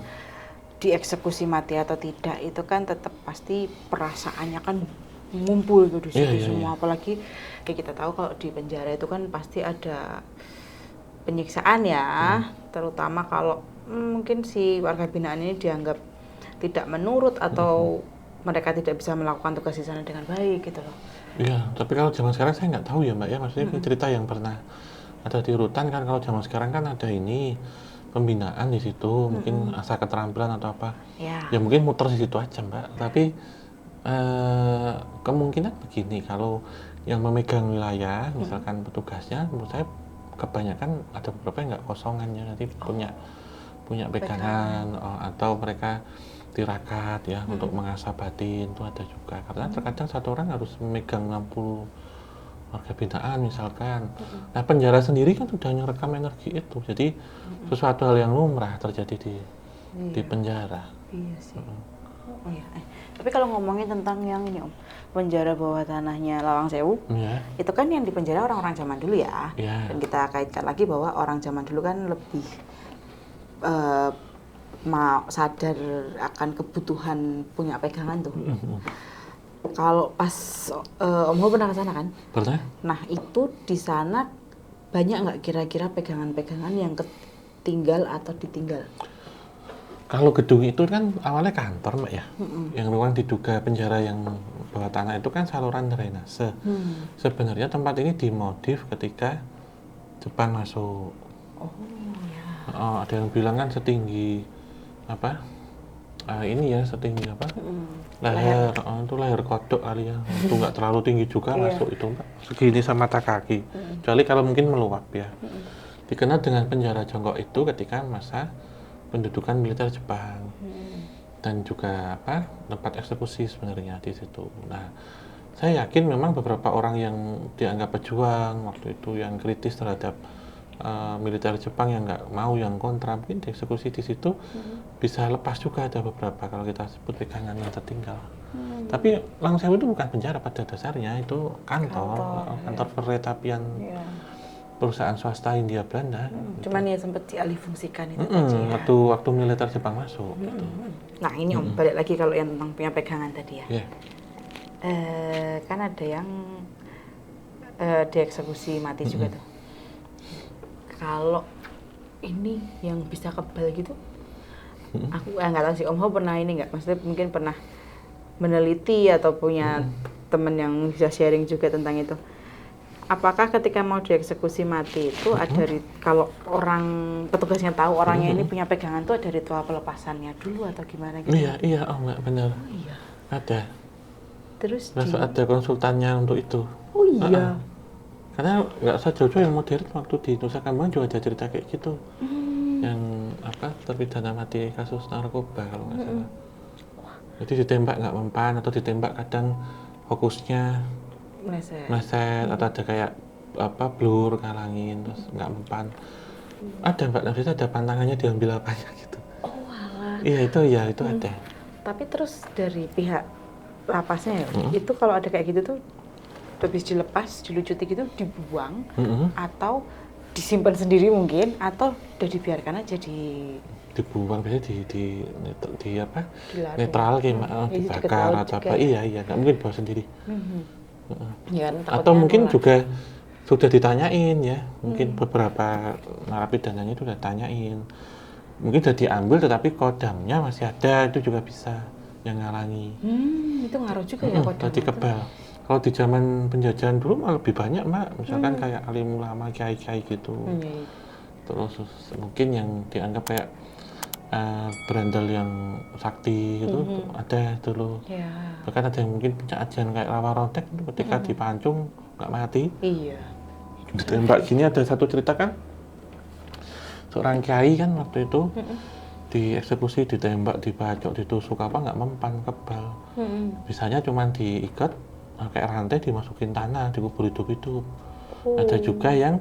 dieksekusi mati atau tidak, itu kan tetap pasti perasaannya kan ngumpul gitu di situ semua. Apalagi kayak kita tahu kalau di penjara itu kan pasti ada penyiksaan ya, terutama kalau mungkin si warga binaan ini dianggap tidak menurut atau mereka tidak bisa melakukan tugas di sana dengan baik gitu loh. Iya, tapi kalau zaman sekarang saya nggak tahu ya Mbak ya, maksudnya cerita yang pernah ada di rutan kan, kalau zaman sekarang kan ada ini pembinaan di situ, mungkin asal keterampilan atau apa. Ya mungkin muter di situ aja Mbak, tapi kemungkinan begini, kalau yang memegang wilayah, misalkan petugasnya, menurut saya kebanyakan ada beberapa yang nggak kosongannya, nanti punya pegangan, atau mereka tirakat ya untuk mengasah batin, itu ada juga. Karena terkadang satu orang harus memegang 60 warga binaan misalkan. Nah penjara sendiri kan sudah ngerekam energi itu, jadi sesuatu hal yang lumrah terjadi di penjara. Iya sih. Tapi kalau ngomongin tentang yang ini Om, penjara bawah tanahnya Lawang Sewu, itu kan yang di penjara orang-orang zaman dulu ya. Dan kita kaitkan lagi bahwa orang zaman dulu kan lebih mau sadar akan kebutuhan punya pegangan tuh. Kalau pas Om Ho pernah ke sana kan? Pernah. Nah itu di sana banyak nggak kira-kira pegangan-pegangan yang ketinggal atau ditinggal? Kalau gedung itu kan awalnya kantor Mbak ya, yang memang diduga penjara yang bawah tanah itu kan saluran drainase. Sebenarnya tempat ini dimodif ketika Jepang masuk. Ada yang bilang kan setinggi ini ya setinggi apa? Leher, itu leher kodok kali ya. Itu nggak terlalu tinggi juga masuk itu Mbak. Segini sama mata kaki. Kecuali kalau mungkin meluap ya. Dikenal dengan penjara jongkok itu ketika masa pendudukan militer Jepang. Dan juga apa? Tempat eksekusi sebenarnya di situ. Nah, saya yakin memang beberapa orang yang dianggap pejuang waktu itu yang kritis terhadap militer Jepang yang nggak mau, yang kontra, mungkin dieksekusi di situ bisa lepas juga. Ada beberapa kalau kita sebut pegangan yang tertinggal. Tapi Langsewu itu bukan penjara pada dasarnya, itu kantor perretapian perusahaan swasta Hindia Belanda. Cuman ya sempat dialihfungsikan itu aja ya. Waktu militer Jepang masuk. Gitu. Nah ini Om, balik lagi kalau yang tentang punya pegangan tadi ya. Kan ada yang dieksekusi mati juga tuh. Kalau ini yang bisa kebal gitu, aku nggak tahu sih Om Ho pernah ini nggak? Maksudnya mungkin pernah meneliti atau punya temen yang bisa sharing juga tentang itu. Apakah ketika mau dieksekusi mati itu ada kalau orang petugasnya tahu orangnya ini punya pegangan tuh ada ritual pelepasannya dulu atau gimana gitu? Iya Om, nggak benar. Oh iya. Ada. Terus ada konsultannya untuk itu. Oh iya. Karena nggak usah jauh-jauh, yang modern waktu di Nusa Kambangan juga ada cerita kayak gitu. Yang terpidana mati kasus narkoba kalau nggak salah. Jadi ditembak nggak mempan atau ditembak kadang fokusnya meleset atau ada kayak blur ngalangin terus nggak mempan. Ada Mbak, nanti ada pantangannya diambil apanya gitu. Oh alah. Iya itu ada. Tapi terus dari pihak lapasnya ya, itu kalau ada kayak gitu tuh habis dilepas, dilucuti gitu dibuang atau disimpan sendiri mungkin atau udah dibiarkan aja dibuang, biasanya di netral dibakar atau apa. Iya nggak mungkin bawa sendiri. Ya, atau mungkin juga sudah ditanyain ya, mungkin beberapa narapidananya itu udah tanyain, mungkin udah diambil tetapi kodamnya masih ada, itu juga bisa yang ngalangi. Itu ngaruh juga ya kodam. Berarti kebal. Kalau di zaman penjajahan dulu malah lebih banyak Mbak, misalkan kayak alim ulama, kiai-kiai gitu. Terus mungkin yang dianggap kayak berandal yang sakti gitu ada dulu. Bahkan ada yang mungkin punya ajian kayak Rawa Rodek itu ketika dipancung nggak mati. Iya. Ditembak gini, ada satu cerita kan, seorang kiai kan waktu itu dieksekusi, ditembak, dibacok, ditusuk apa nggak mempan, kebal. Bisanya cuma diikat kayak rantai, dimasukin tanah, dikubur hidup-hidup. Ada juga yang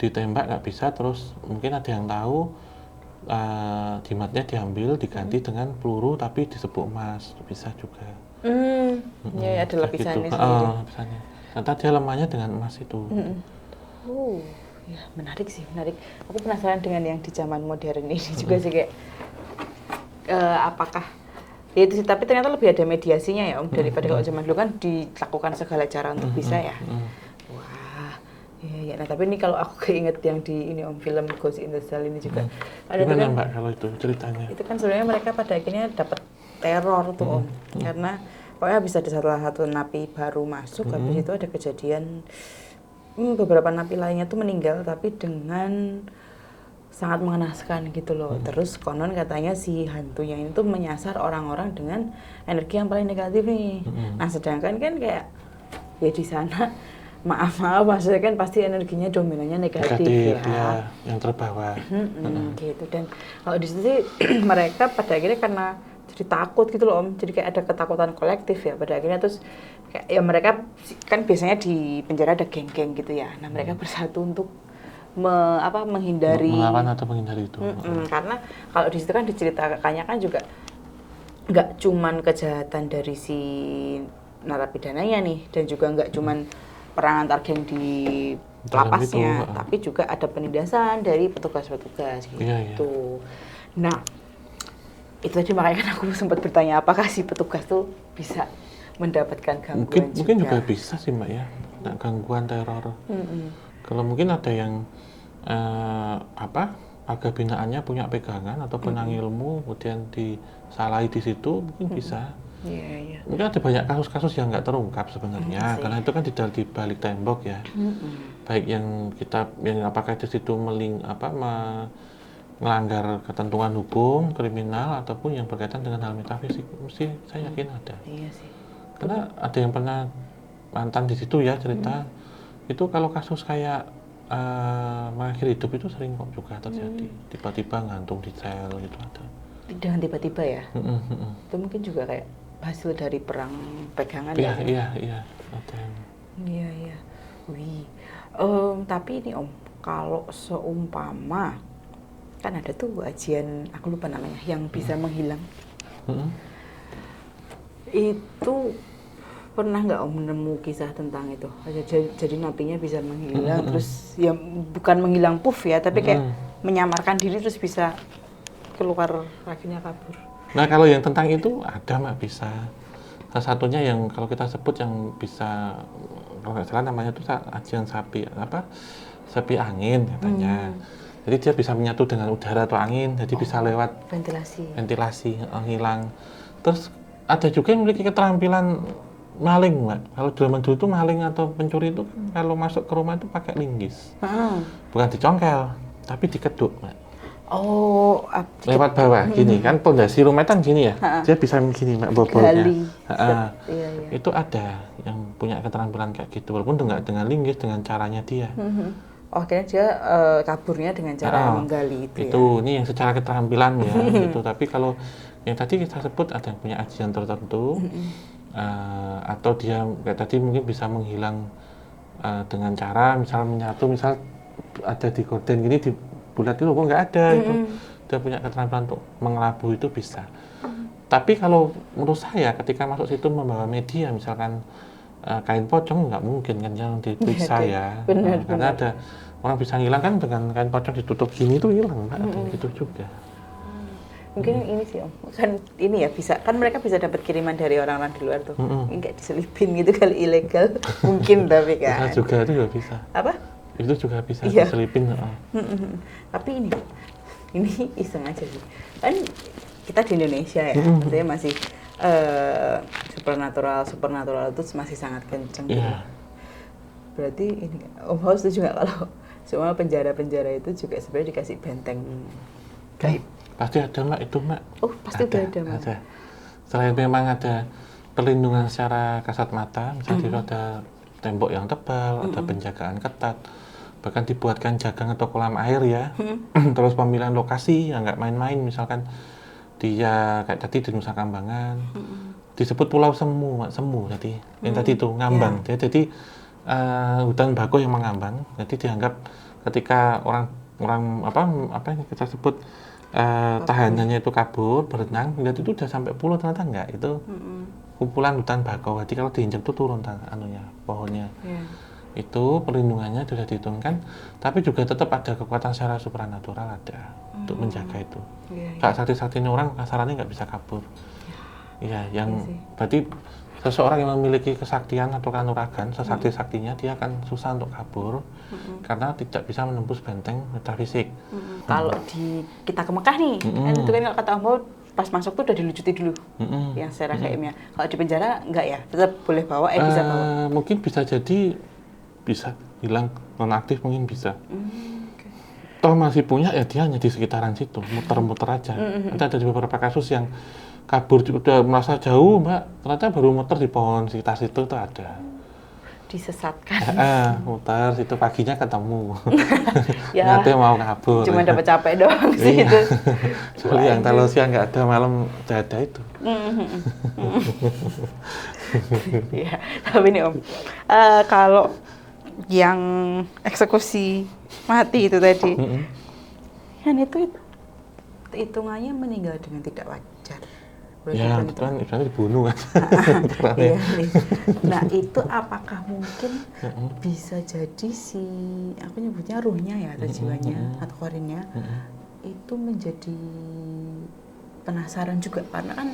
ditembak nggak bisa, terus mungkin ada yang tahu jimatnya diambil, diganti dengan peluru tapi disebut emas, bisa juga. Ya ada lapisannya gitu. sendiri. Lapisannya. Ternyata dia lemahnya dengan emas itu. Ya menarik sih, menarik. Aku penasaran dengan yang di zaman modern ini juga sih kayak apakah ya itu sih, tapi ternyata lebih ada mediasinya ya Om daripada kalau zaman dulu kan dilakukan segala cara untuk bisa ya. Wah, ya. Nah tapi ini kalau aku keinget yang di ini Om, film Ghost in the Shell ini juga ada gimana kan, Mbak kalau itu ceritanya? Itu kan sebenarnya mereka pada akhirnya dapat teror tuh Om, karena pokoknya bisa ada salah satu napi baru masuk, habis itu ada kejadian beberapa napi lainnya tuh meninggal tapi dengan sangat mengenaskan gitu loh. Terus konon katanya si hantunya ini tuh menyasar orang-orang dengan energi yang paling negatif nih. Nah sedangkan kan kayak ya di sana maaf maksudnya kan pasti energinya dominannya negatif ya. Yang terbawa. Gitu. Dan kalau di situ sih mereka pada akhirnya karena jadi takut gitu loh Om, jadi kayak ada ketakutan kolektif ya pada akhirnya. Terus kayak ya mereka kan biasanya di penjara ada geng-geng gitu ya. Nah mereka bersatu untuk menghindari, melawan atau menghindari itu. Karena kalau di situ kan diceritakannya kan juga nggak cuman kejahatan dari si narapidananya nih, dan juga nggak cuman perang antar geng di lapasnya, tapi juga ada penindasan dari petugas-petugas gitu. Iya. Nah itu tadi makanya kan aku sempat bertanya apakah si petugas tuh bisa mendapatkan gangguan mungkin juga bisa sih Mbak ya, gangguan teror. Kalau mungkin ada yang agak binaannya punya pegangan atau penang ilmu, kemudian disalahi di situ, mungkin bisa. Mungkin ada banyak kasus-kasus yang nggak terungkap sebenarnya, karena itu kan di balik tembok ya. Baik yang apakah di situ melanggar ketentuan hukum, kriminal, ataupun yang berkaitan dengan hal metafisik, mesti saya yakin ada. Iya sih. Karena ada yang pernah mantan di situ ya cerita, itu kalau kasus kayak mengakhiri hidup itu sering kok juga terjadi. Tiba-tiba ngantung di sel gitu ada. Dengan tiba-tiba ya? Itu mungkin juga kayak hasil dari perang pegangan Iya, ya? iya, ada yang... Iya. Wih. Tapi ini Om, kalau seumpama kan ada tuh ajian, aku lupa namanya, yang bisa menghilang. Itu pernah nggak Om nemu kisah tentang itu? Jadi napinya bisa menghilang, terus ya bukan menghilang puff ya, tapi kayak menyamarkan diri terus bisa keluar akhirnya kabur. Nah kalau yang tentang itu ada Mbak, bisa. Salah satunya yang kalau kita sebut yang bisa, kalau nggak salah namanya itu ajian sapi sapi angin katanya. Jadi dia bisa menyatu dengan udara atau angin, jadi bisa lewat ventilasi hilang. Terus ada juga yang memiliki keterampilan maling Mbak. Kalau zaman dulu itu maling atau pencuri itu kalau masuk ke rumah itu pakai linggis. Bukan dicongkel, tapi dikeduk Mbak. Oh, lewat bawah gini kan, pondasi rumah kan gini ya, dia bisa gini Mbak, bobolnya. Iya. Itu ada yang punya keterampilan kayak gitu, walaupun enggak dengan linggis, dengan caranya dia. Oh, akhirnya dia kaburnya dengan cara menggali itu ya? Ini yang secara keterampilan ya, gitu. Tapi kalau yang tadi kita sebut ada yang punya ajian tertentu, atau dia kayak tadi mungkin bisa menghilang dengan cara misal menyatu, misal ada di gorden gini, di bulat itu kok nggak ada, itu dia punya keterampilan untuk mengelabuh itu bisa. Tapi kalau menurut saya ketika masuk situ membawa media misalkan kain pocong, nggak mungkin kan yang diperiksa ya. Karena ada orang bisa hilang kan dengan kain pocong ditutup gini tuh hilang, gitu juga. Mungkin ini sih Om, kan ini ya bisa, kan mereka bisa dapat kiriman dari orang-orang di luar tuh, nggak diselipin gitu kali, ilegal mungkin tapi kan. Bisa juga, itu juga bisa. Apa? Itu juga bisa diselipin. Tapi ini iseng aja sih, kan kita di Indonesia ya, maksudnya masih supernatural itu masih sangat kenceng. Berarti ini Om Haus setuju nggak kalau semua penjara-penjara itu juga sebenarnya dikasih benteng gaib? Pasti ada Mbak, itu Mbak. Oh, pasti udah ada Mbak. Ada. Selain memang ada perlindungan secara kasat mata, misalnya itu ada tembok yang tebal, ada penjagaan ketat, bahkan dibuatkan jagang atau kolam air ya. Terus pemilihan lokasi yang nggak main-main, misalkan dia kayak tadi di Nusa Kambangan, disebut Pulau Semu tadi, yang tadi itu ngambang. Dia jadi hutan bako yang mengambang, jadi dianggap ketika orang apa yang kita sebut tahanannya itu kabur berenang, lihat itu udah sampai pulau, ternyata enggak, itu kumpulan hutan bakau. Jadi kalau diinjak itu turun pohonnya. Itu perlindungannya sudah dihitungkan, tapi juga tetap ada kekuatan secara supranatural ada untuk menjaga itu. Saat sakti-saktinya orang kasarannya nggak bisa kabur. Berarti seseorang yang memiliki kesaktian atau kanuragan, sesakti-saktinya dia akan susah untuk kabur karena tidak bisa menembus benteng metafisik. Kalau kita ke Mekah nih, kan itu kan kata Om pas masuk tuh udah dilucuti dulu yang secara gaibnya. Kalau di penjara enggak ya, tetap boleh bawa, bisa bawa. Mungkin bisa jadi bisa hilang nonaktif, mungkin bisa. Toh masih punya ya, dia hanya di sekitaran situ, muter-muter aja. Nanti ada beberapa kasus yang kabur udah merasa jauh Mbak, ternyata baru muter di pohon sekitar situ tuh ada. Disesatkan. Muter situ, paginya ketemu. Nanti mau kabur. Cuma dapat capek doang sih itu. Soalnya yang kalau siang nggak ada, malam udah ada itu. Ya, tapi nih Om, kalau yang eksekusi mati itu tadi, kan itu hitungannya meninggal dengan tidak wajar. Ya, itu kan ibaratnya dibunuh kan. Iya nih. Nah, itu apakah mungkin bisa jadi si, aku nyebutnya ruhnya ya, atau jiwanya, atau korinnya, itu menjadi penasaran juga, karena kan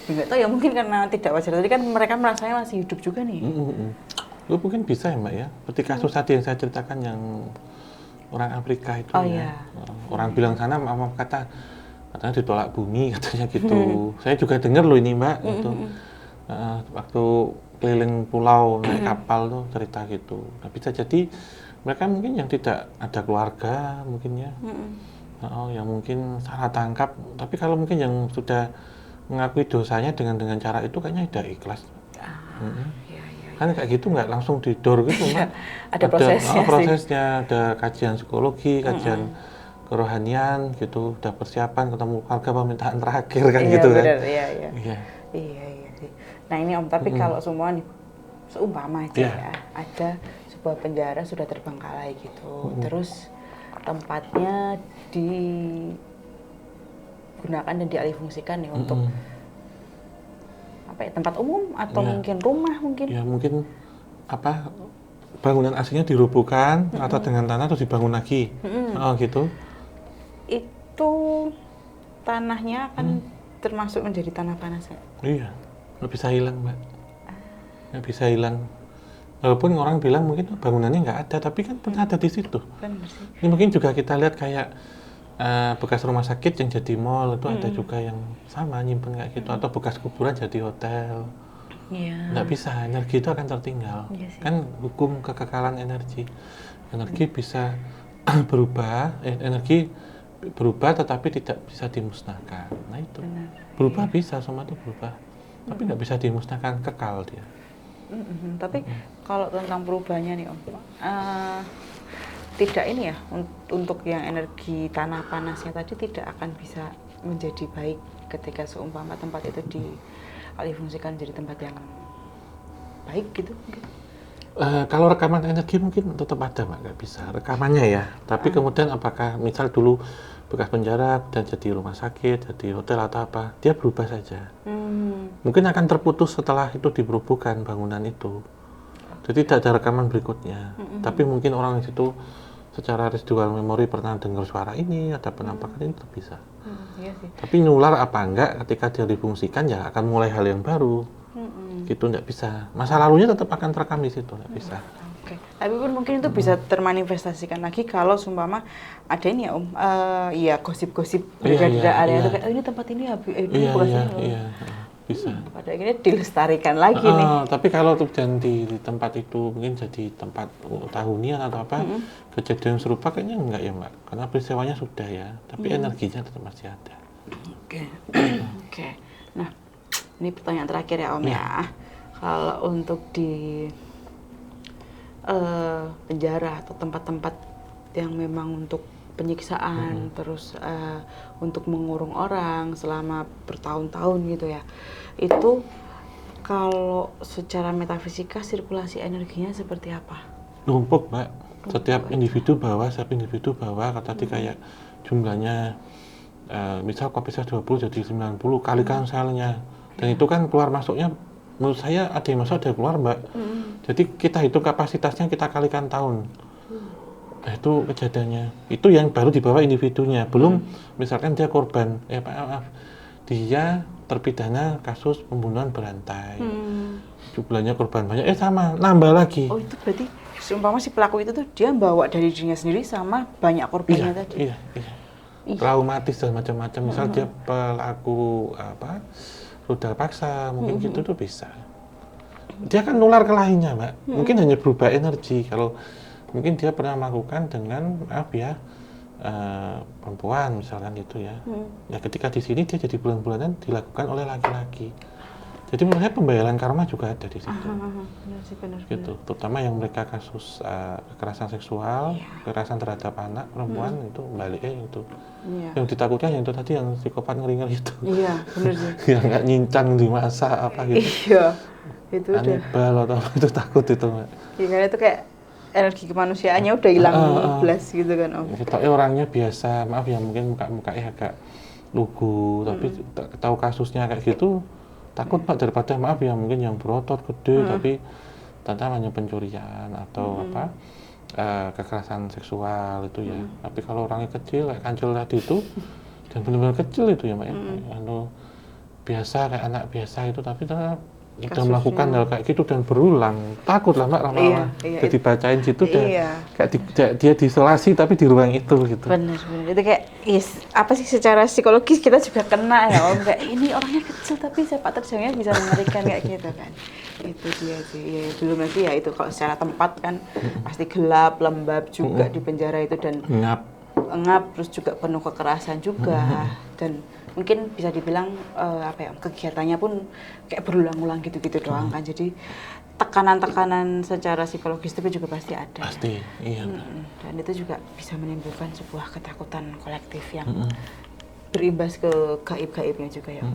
nggak tahu ya, mungkin karena tidak wajar tadi kan mereka merasanya masih hidup juga nih. Itu mungkin bisa ya Mbak ya, seperti kasus tadi yang saya ceritakan yang orang Afrika itu orang bilang sana maaf katanya ditolak bumi katanya gitu. Saya juga dengar loh ini Mbak, gitu. Waktu keliling pulau naik kapal tuh cerita gitu. Nah, bisa jadi mereka mungkin yang tidak ada keluarga mungkin ya, yang mungkin salah tangkap. Tapi kalau mungkin yang sudah mengakui dosanya dengan cara itu kayaknya udah ikhlas. Iya. Kan kayak gitu nggak langsung didor gitu, Mbak. Ada prosesnya, prosesnya, ada kajian psikologi, kajian kerohanian gitu, udah persiapan ketemu keluarga permintaan terakhir kan gitu bener, kan. Iya sih. Nah ini Om, tapi kalau semua nih seumpama aja ya, ada sebuah penjara sudah terbengkalai gitu, terus tempatnya digunakan dan dialihfungsikan nih untuk apa ya, tempat umum atau mungkin rumah mungkin? Ya mungkin apa, bangunan aslinya dirobohkan atau dengan tanah terus dibangun lagi, gitu. Itu tanahnya akan termasuk menjadi tanah panas nggak? Iya, nggak bisa hilang, Mbak. Nggak bisa hilang. Walaupun orang bilang mungkin bangunannya nggak ada, tapi kan pernah ada di situ. Benar sih. Ini mungkin juga kita lihat kayak bekas rumah sakit yang jadi mall itu ada juga yang sama nyimpen kayak gitu, atau bekas kuburan jadi hotel. Iya. Nggak bisa, energi itu akan tertinggal. Kan hukum kekekalan energi. Energi bisa energi berubah tetapi tidak bisa dimusnahkan. Nah itu, berubah bisa, semua itu berubah. Tapi nggak bisa dimusnahkan, kekal dia. Tapi kalau tentang perubahannya nih Om, tidak ini ya, untuk yang energi tanah panasnya tadi tidak akan bisa menjadi baik ketika seumpama tempat itu dialihfungsikan jadi tempat yang baik gitu. Kalau rekaman energi mungkin tetap ada, Mbak, nggak bisa rekamannya ya. Tapi kemudian apakah misal dulu bekas penjara dan jadi rumah sakit, jadi hotel atau apa, dia berubah saja. Mungkin akan terputus setelah itu diberobohkan bangunan itu. Jadi tidak ada rekaman berikutnya. Tapi mungkin orang di situ secara residual memori pernah dengar suara ini, ada penampakan ini, tetap bisa. Iya sih. Tapi nular apa enggak ketika dia difungsikan ya akan mulai hal yang baru. Gitu nggak bisa. Masa lalunya tetap akan terekam di situ, nggak bisa. Oke. Tapi pun mungkin itu bisa termanifestasikan lagi kalau sumpama ada ini ya Om, gosip-gosip beredar area itu kayak ini tempat ini ini bisa. Pada akhirnya dilestarikan lagi nih. Tapi kalau terjadi di tempat itu mungkin jadi tempat tahunian atau apa, kejadian serupa kayaknya enggak ya, Mbak, karena peristiwanya sudah ya, tapi energinya tetap masih ada. Oke. Nah, ini pertanyaan terakhir ya Om ya. Kalau untuk di penjara atau tempat-tempat yang memang untuk penyiksaan, terus untuk mengurung orang selama bertahun-tahun gitu ya, itu kalau secara metafisika sirkulasi energinya seperti apa? Numpuk, Mbak. Setiap individu bawa, tadi kayak jumlahnya misal kopi 20 jadi 90, kalikan selnya. Dan itu kan keluar masuknya, menurut saya ada yang masuk, ada yang keluar, Mbak. Jadi kita hitung kapasitasnya, kita kalikan tahun. Nah itu kejadiannya. Itu yang baru dibawa individunya. Belum misalkan dia korban, dia terpidana kasus pembunuhan berantai. Jumlahnya korban banyak, sama, nambah lagi. Oh itu berarti seumpama si pelaku itu tuh dia bawa dari dirinya sendiri sama banyak korbannya tadi? Iya. Traumatis dan macam-macam. Misal dia pelaku rudal paksa, mungkin gitu tuh bisa. Dia kan nular ke lainnya, Mbak. Mungkin hanya berubah energi. Kalau mungkin dia pernah melakukan dengan perempuan misalkan gitu ya. Ya ketika di sini dia jadi bulan-bulanan dilakukan oleh laki-laki. Jadi menurut saya pembayaran karma juga ada di situ. Benar. Gitu. Terutama yang mereka kasus kekerasan seksual, kekerasan terhadap anak perempuan itu balik itu. Yang ditakutkan yang itu tadi yang psikopat ngeri-ngeri itu. Iya, benar sih. Yang nggak nyincang di masa apa gitu. Iya. Itu udah. Anibal atau apa itu takut itu, Mbak. Iya, karena itu kayak energi kemanusiaannya udah hilang belas gitu kan Om. Tapi orangnya biasa, maaf ya mungkin muka-mukanya agak lugu, tapi tahu kasusnya kayak gitu takut, Pak, daripada maaf ya mungkin yang berotot gede tapi ternyata hanya pencurian atau kekerasan seksual itu ya. Tapi kalau orangnya kecil kayak Kancil tadi itu dan benar-benar kecil itu ya, Mbak, biasa kayak anak biasa itu, tapi ternyata udah melakukan hal kayak gitu dan berulang, takut lah, Mbak, lama-lama. Jadi bacain situ dan kayak dia diisolasi tapi di ruang itu gitu. Benar. Itu kayak apa sih, secara psikologis kita juga kena ya Om, kayak ini orangnya kecil tapi sepak terjangnya bisa mengerikan kayak gitu kan. Itu dia sih. Ya, belum lagi ya itu kalau secara tempat kan pasti gelap, lembab juga di penjara itu dan ngap, terus juga penuh kekerasan juga, dan mungkin bisa dibilang kegiatannya pun kayak berulang-ulang gitu-gitu doang kan. Jadi tekanan-tekanan secara psikologis itu juga pasti ada. Pasti, iya. Dan itu juga bisa menimbulkan sebuah ketakutan kolektif yang berimbas ke gaib-gaibnya juga ya.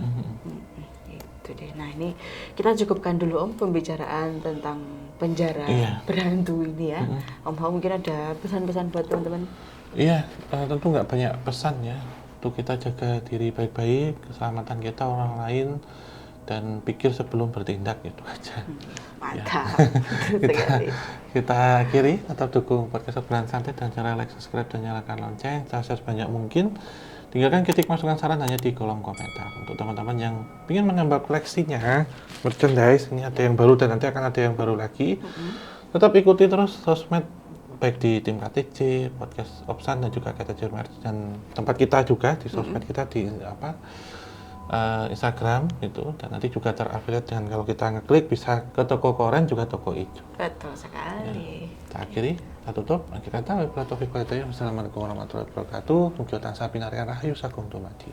Itu deh. Nah ini kita cukupkan dulu Om pembicaraan tentang penjara berhantu ini ya. Om Hao mungkin ada pesan-pesan buat teman-teman? Iya, tentu nggak banyak pesan ya. Untuk kita jaga diri baik-baik, keselamatan kita, orang lain, dan pikir sebelum bertindak, itu aja. Mantap. Ya. kita akhiri, tetap dukung podcast obrolan santai dan cara like, subscribe, dan nyalakan lonceng. Share sebanyak mungkin. Tinggalkan kritik, masukan, saran hanya di kolom komentar. Untuk teman-teman yang ingin menambah koleksinya, merchandise, ini ada yang baru dan nanti akan ada yang baru lagi. Tetap ikuti terus sosmed baik di tim KTJ, podcast Obsan dan juga KTJ Merch, dan tempat kita juga di sosmed kita di Instagram itu, dan nanti juga terafiliat dengan kalau kita ngeklik bisa ke toko koran juga toko hijau. Betul sekali. Kita akhiri, kita tutup. Akhir kata, wassalamualaikum warahmatullahi wabarakatuh. Mugi tansah pinarian rahayu sagung dumadi.